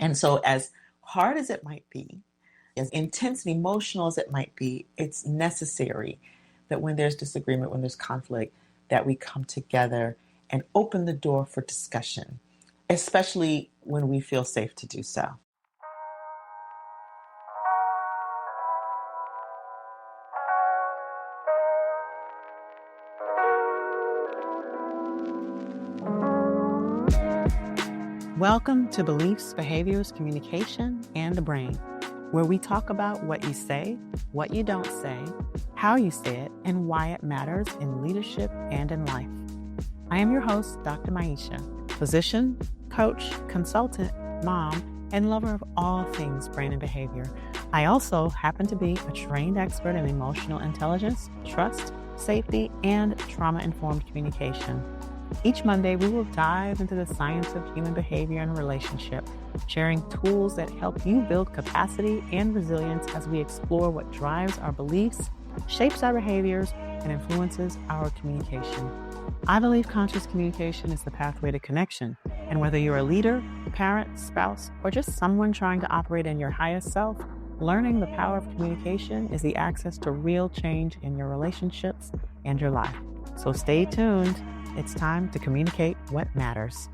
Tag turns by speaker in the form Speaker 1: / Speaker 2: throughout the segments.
Speaker 1: And so as hard as it might be, as intense and emotional as it might be, it's necessary that when there's disagreement, when there's conflict, that we come together and open the door for discussion, especially when we feel safe to do so. Welcome to Beliefs, Behaviors, Communication, and the Brain, where we talk about what you say, what you don't say, how you say it, and why it matters in leadership and in life. I am your host, Dr. Maisha, physician, coach, consultant, mom, and lover of all things brain and behavior. I also happen to be a trained expert in emotional intelligence, trust, safety, and trauma-informed communication. Each Monday, we will dive into the science of human behavior and relationship, sharing tools that help you build capacity and resilience as we explore what drives our beliefs, shapes our behaviors, and influences our communication. I believe conscious communication is the pathway to connection, and whether you're a leader, parent, spouse, or just someone trying to operate in your highest self, learning the power of communication is the access to real change in your relationships and your life. So stay tuned. It's time to communicate what matters.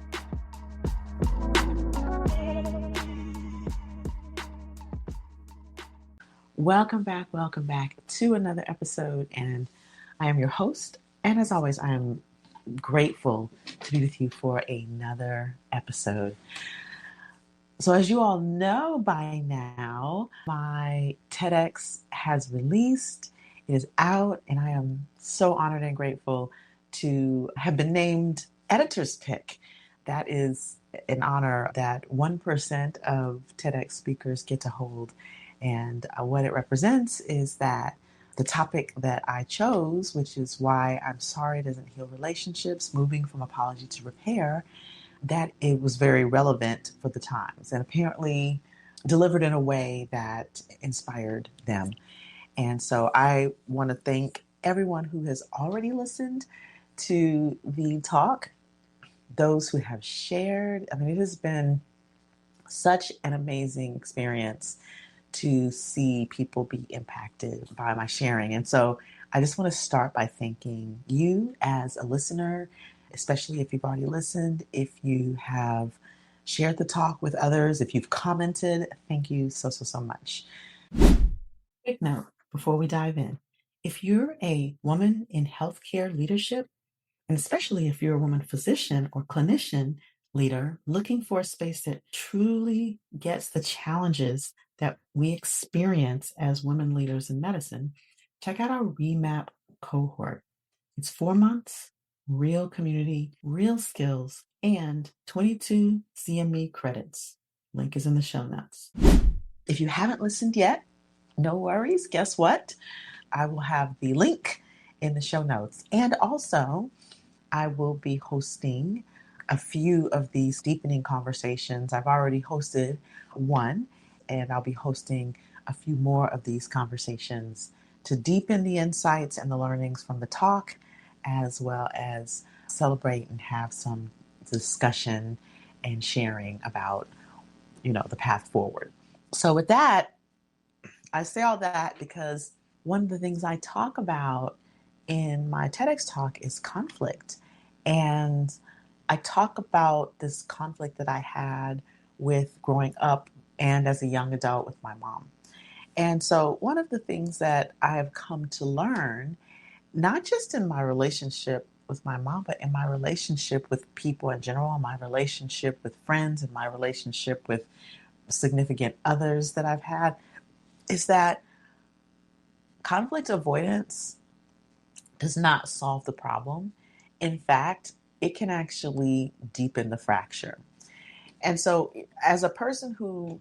Speaker 1: Welcome back to another episode. And I am your host. And as always, I am grateful to be with you for another episode. So as you all know by now, my TEDx has released. It is out, and I am so honored and grateful to have been named editor's pick. That is an honor that 1% of TEDx speakers get to hold. And what it represents is that the topic that I chose, which is why I'm sorry doesn't heal relationships, moving from apology to repair, that it was very relevant for the times and apparently delivered in a way that inspired them. And so I want to thank everyone who has already listened to the talk, those who have shared. I mean, it has been such an amazing experience to see people be impacted by my sharing. And so I just want to start by thanking you as a listener, especially if you've already listened, if you have shared the talk with others, if you've commented, thank you so much. Quick note before we dive in. If you're a woman in healthcare leadership, and especially if you're a woman physician or clinician leader looking for a space that truly gets the challenges that we experience as women leaders in medicine, check out our Remap cohort. It's 4 months, real community, real skills, and 22 CME credits. Link is in the show notes. If you haven't listened yet, no worries. Guess what? I will have the link in the show notes. And also, I will be hosting a few of these deepening conversations. I've already hosted one, and I'll be hosting a few more of these conversations to deepen the insights and the learnings from the talk, as well as celebrate and have some discussion and sharing about, the path forward. So with that, I say all that because one of the things I talk about in my TEDx talk is conflict. And I talk about this conflict that I had with growing up and as a young adult with my mom. And so one of the things that I have come to learn, not just in my relationship with my mom, but in my relationship with people in general, my relationship with friends, and my relationship with significant others that I've had, is that conflict avoidance does not solve the problem. In fact, it can actually deepen the fracture. And so as a person who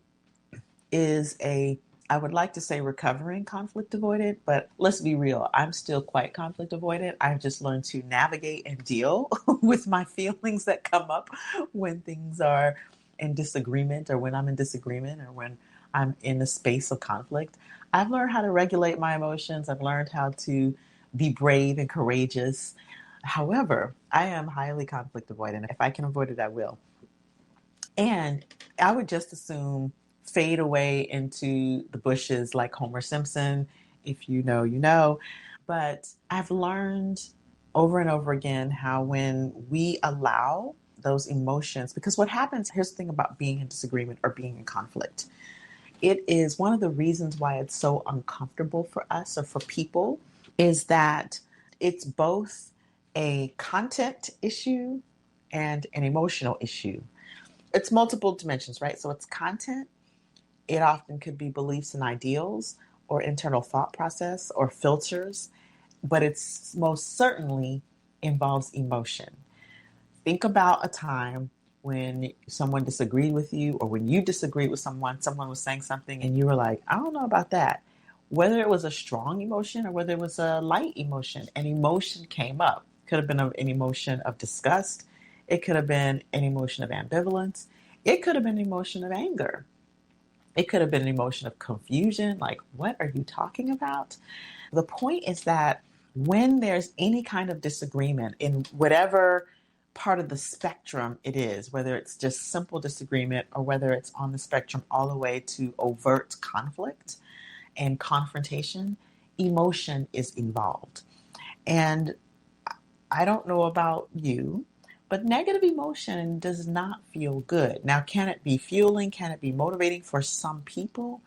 Speaker 1: is I would like to say recovering conflict avoidant, but let's be real, I'm still quite conflict avoidant. I've just learned to navigate and deal with my feelings that come up when things are in disagreement, or when I'm in disagreement, or when I'm in a space of conflict. I've learned how to regulate my emotions. I've learned how to be brave and courageous. However, I am highly conflict avoidant. If I can avoid it, I will. And I would just assume fade away into the bushes like Homer Simpson. If you know, you know. But I've learned over and over again how when we allow those emotions, because what happens, here's the thing about being in disagreement or being in conflict. It is one of the reasons why it's so uncomfortable for us or for people is that it's both a content issue and an emotional issue. It's multiple dimensions, right? So it's content. It often could be beliefs and ideals or internal thought process or filters, but it's most certainly involves emotion. Think about a time when someone disagreed with you or when you disagreed with someone, someone was saying something and you were like, I don't know about that. Whether it was a strong emotion or whether it was a light emotion, an emotion came up. Could have been an emotion of disgust. It could have been an emotion of ambivalence. It could have been an emotion of anger. It could have been an emotion of confusion, like, what are you talking about? The point is that when there's any kind of disagreement in whatever part of the spectrum it is, whether it's just simple disagreement or whether it's on the spectrum all the way to overt conflict and confrontation, emotion is involved. And I don't know about you, but negative emotion does not feel good. Now, can it be fueling? Can it be motivating for some people?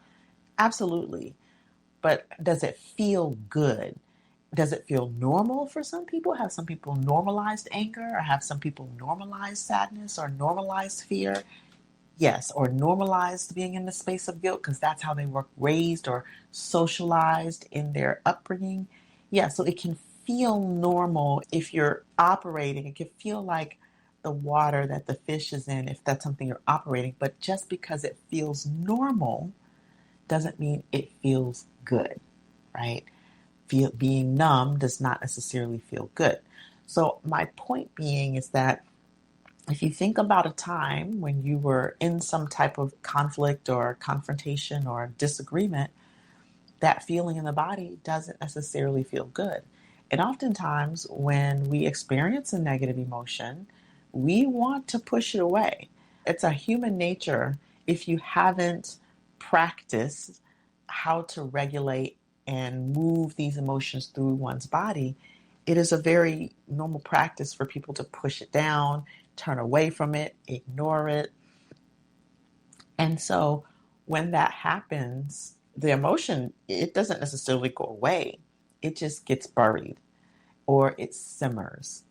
Speaker 1: Absolutely. But does it feel good? Does it feel normal for some people? Have some people normalized anger or have some people normalized sadness or normalized fear? Yes, or normalized being in the space of guilt because that's how they were raised or socialized in their upbringing. Yeah, so it can feel normal if you're operating. It can feel like the water that the fish is in if that's something you're operating. But just because it feels normal doesn't mean it feels good, right? Being numb does not necessarily feel good. So my point being is that if you think about a time when you were in some type of conflict or confrontation or disagreement, that feeling in the body doesn't necessarily feel good. And oftentimes, when we experience a negative emotion, we want to push it away. It's a human nature if you haven't practiced how to regulate and move these emotions through one's body. It is a very normal practice for people to push it down, turn away from it, ignore it. And so when that happens, the emotion, it doesn't necessarily go away. It just gets buried or it simmers.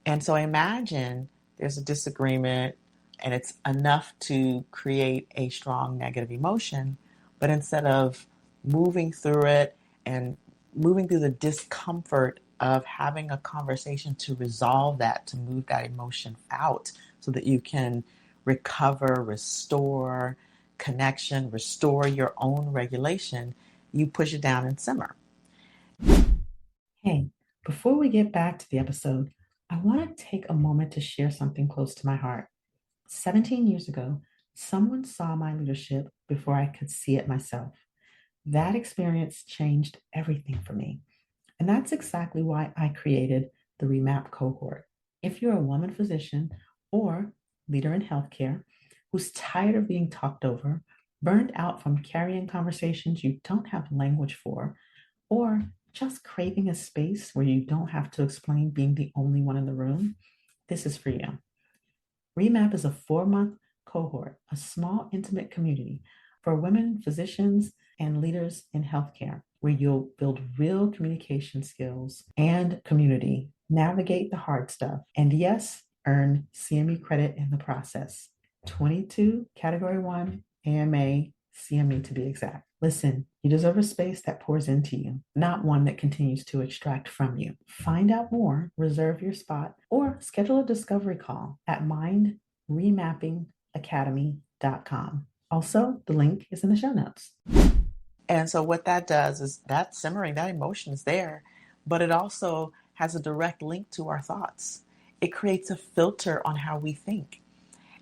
Speaker 1: And so imagine there's a disagreement and it's enough to create a strong negative emotion, but instead of moving through it and moving through the discomfort of having a conversation to resolve that, to move that emotion out so that you can recover, restore connection, restore your own regulation, you push it down and simmer. Hey, before we get back to the episode, I want to take a moment to share something close to my heart. 17 years ago, someone saw my leadership before I could see it myself. That experience changed everything for me. And that's exactly why I created the Remap cohort. If you're a woman physician or leader in healthcare who's tired of being talked over, burned out from carrying conversations you don't have language for, or just craving a space where you don't have to explain being the only one in the room, this is for you. Remap is a 4-month cohort, a small, intimate community for women, physicians, and leaders in healthcare, where you'll build real communication skills and community, navigate the hard stuff, and yes, earn CME credit in the process. 22 Category 1 AMA CME to be exact. Listen, you deserve a space that pours into you, not one that continues to extract from you. Find out more, reserve your spot, or schedule a discovery call at mindremappingacademy.com. Also, the link is in the show notes. And so what that does is that simmering, that emotion is there, but it also has a direct link to our thoughts. It creates a filter on how we think.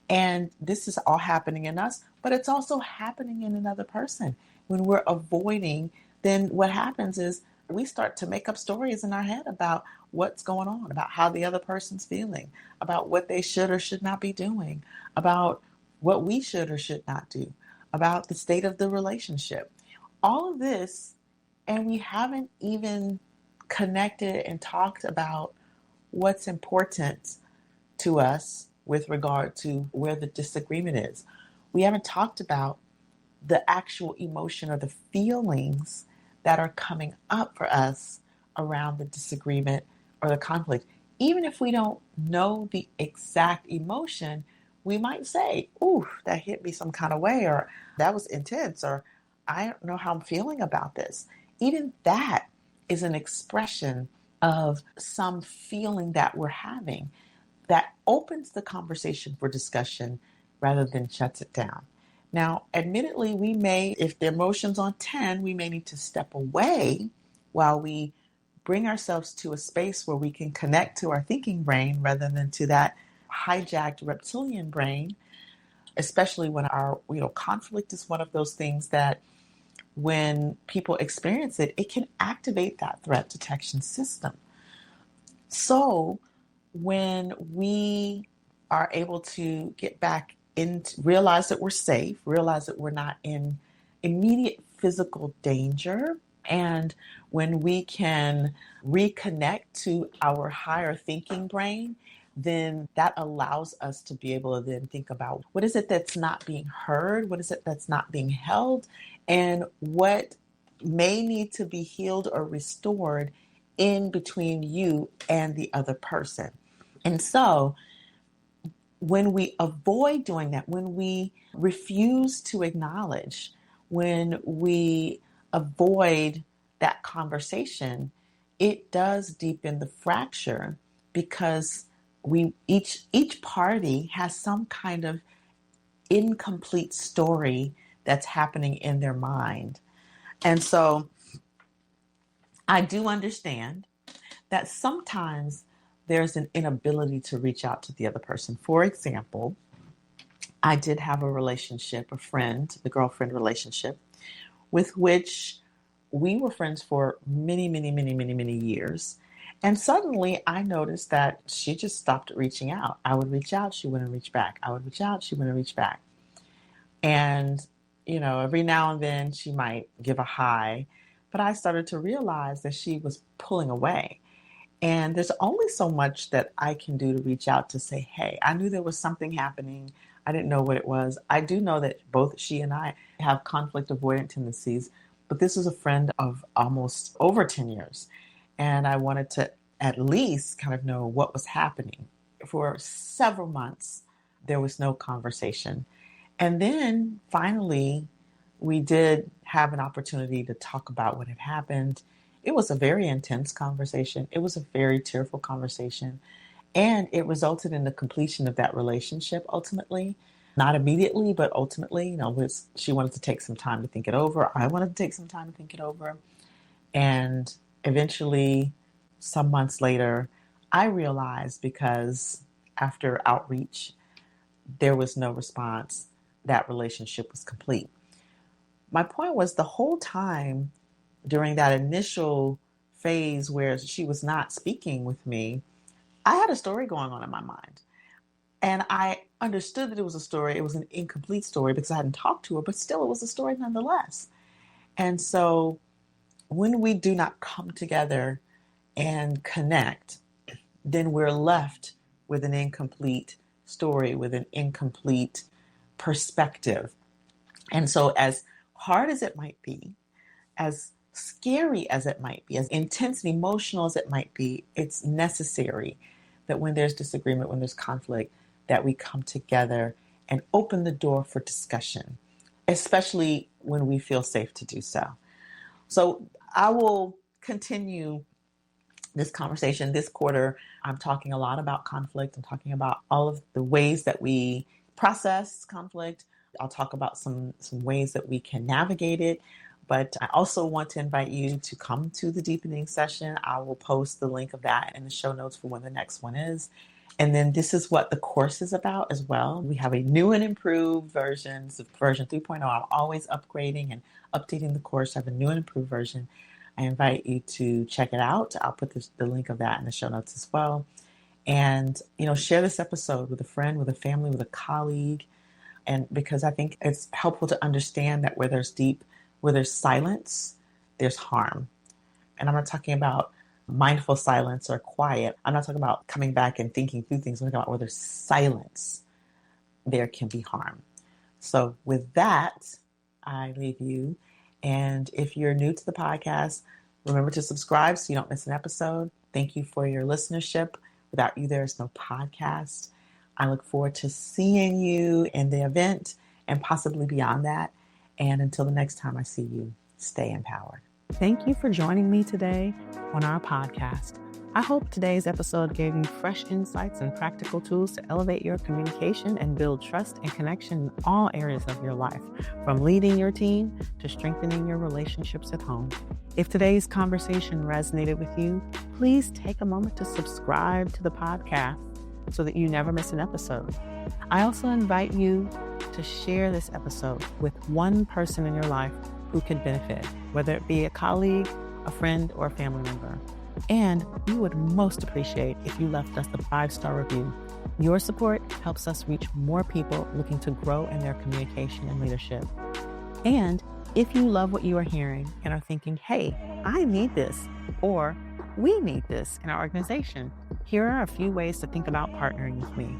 Speaker 1: And this is all happening in us, but it's also happening in another person. When we're avoiding, then what happens is we start to make up stories in our head about what's going on, about how the other person's feeling, about what they should or should not be doing, about what we should or should not do, about the state of the relationship. All of this, and we haven't even connected and talked about what's important to us with regard to where the disagreement is. We haven't talked about the actual emotion or the feelings that are coming up for us around the disagreement or the conflict. Even if we don't know the exact emotion, we might say, "Ooh, that hit me some kind of way," or "that was intense," or "I don't know how I'm feeling about this." Even that is an expression of some feeling that we're having that opens the conversation for discussion rather than shuts it down. Now, admittedly, we may, if the emotion's on 10, we may need to step away while we bring ourselves to a space where we can connect to our thinking brain rather than to that hijacked reptilian brain, especially when our, conflict is one of those things that when people experience it, it can activate that threat detection system. So when we are able to get back into, realize that we're safe, realize that we're not in immediate physical danger, and when we can reconnect to our higher thinking brain, then that allows us to be able to then think about what is it that's not being heard, what is it that's not being held, and what may need to be healed or restored in between you and the other person. And so when we avoid doing that, when we refuse to acknowledge, when we avoid that conversation, it does deepen the fracture because we each party has some kind of incomplete story that's happening in their mind. And so I do understand that sometimes there's an inability to reach out to the other person. For example, I did have a relationship, a friend, the girlfriend relationship, with which we were friends for many, many, many, many, many years. And suddenly I noticed that she just stopped reaching out. I would reach out, she wouldn't reach back. I would reach out, she wouldn't reach back. And, every now and then she might give a hi, but I started to realize that she was pulling away. And there's only so much that I can do to reach out to say, hey, I knew there was something happening. I didn't know what it was. I do know that both she and I have conflict avoidant tendencies, but this was a friend of almost over 10 years. And I wanted to at least kind of know what was happening. For several months, there was no conversation. And then finally, we did have an opportunity to talk about what had happened. It was a very intense conversation. It was a very tearful conversation. And it resulted in the completion of that relationship ultimately. Not immediately, but ultimately, she wanted to take some time to think it over. I wanted to take some time to think it over. And eventually, some months later, I realized, because after outreach, there was no response, that relationship was complete. My point was, the whole time during that initial phase where she was not speaking with me, I had a story going on in my mind. And I understood that it was a story. It was an incomplete story because I hadn't talked to her, but still it was a story nonetheless. And so when we do not come together and connect, then we're left with an incomplete story, with an incomplete perspective. And so as hard as it might be, as scary as it might be, as intense and emotional as it might be, it's necessary that when there's disagreement, when there's conflict, that we come together and open the door for discussion, especially when we feel safe to do so. So I will continue this conversation this quarter. I'm talking a lot about conflict. I'm talking about all of the ways that we process conflict. I'll talk about some ways that we can navigate it. But I also want to invite you to come to the deepening session. I will post the link of that in the show notes for when the next one is. And then this is what the course is about as well. We have a new and improved version, so version 3.0. I'm always upgrading and updating the course. I have a new and improved version. I invite you to check it out. I'll put the link of that in the show notes as well. And, share this episode with a friend, with a family, with a colleague. And because I think it's helpful to understand that where there's silence, there's harm. And I'm not talking about mindful silence or quiet. I'm not talking about coming back and thinking through things. I'm talking about where there's silence, there can be harm. So with that, I leave you. And if you're new to the podcast, remember to subscribe so you don't miss an episode. Thank you for your listenership. Without you, there's no podcast. I look forward to seeing you in the event and possibly beyond that. And until the next time I see you, stay empowered. Thank you for joining me today on our podcast. I hope today's episode gave you fresh insights and practical tools to elevate your communication and build trust and connection in all areas of your life, from leading your team to strengthening your relationships at home. If today's conversation resonated with you, please take a moment to subscribe to the podcast so that you never miss an episode. I also invite you to share this episode with one person in your life who can benefit, whether it be a colleague, a friend, or a family member. And we would most appreciate if you left us a 5-star review. Your support helps us reach more people looking to grow in their communication and leadership. And if you love what you are hearing and are thinking, hey, I need this, or we need this in our organization, here are a few ways to think about partnering with me.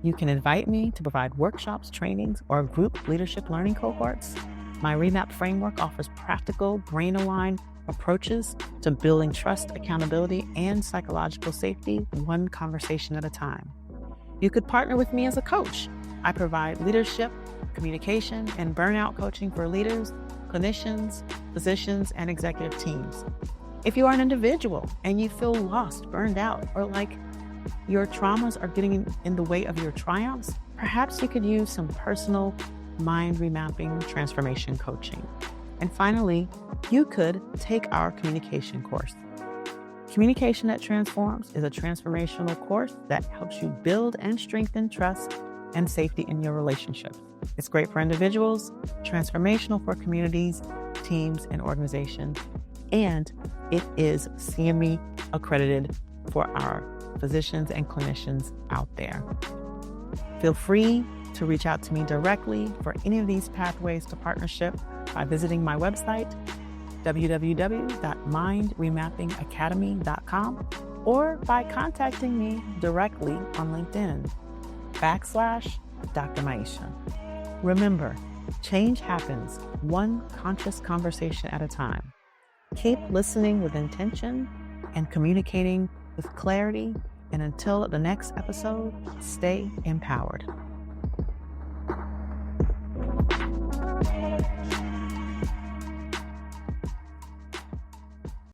Speaker 1: You can invite me to provide workshops, trainings, or group leadership learning cohorts. My Remap framework offers practical, brain-aligned approaches to building trust, accountability, and psychological safety, one conversation at a time. You could partner with me as a coach. I provide leadership, communication, and burnout coaching for leaders, clinicians, physicians, and executive teams. If you are an individual and you feel lost, burned out, or like your traumas are getting in the way of your triumphs, perhaps you could use some personal mind remapping transformation coaching. And finally, you could take our communication course. Communication That Transforms is a transformational course that helps you build and strengthen trust and safety in your relationships. It's great for individuals, transformational for communities, teams, and organizations, and it is CME accredited for our physicians and clinicians out there. Feel free to reach out to me directly for any of these pathways to partnership by visiting my website, www.mindremappingacademy.com, or by contacting me directly on LinkedIn, /Dr. Maisha. Remember, change happens one conscious conversation at a time. Keep listening with intention and communicating with clarity. And until the next episode, stay empowered.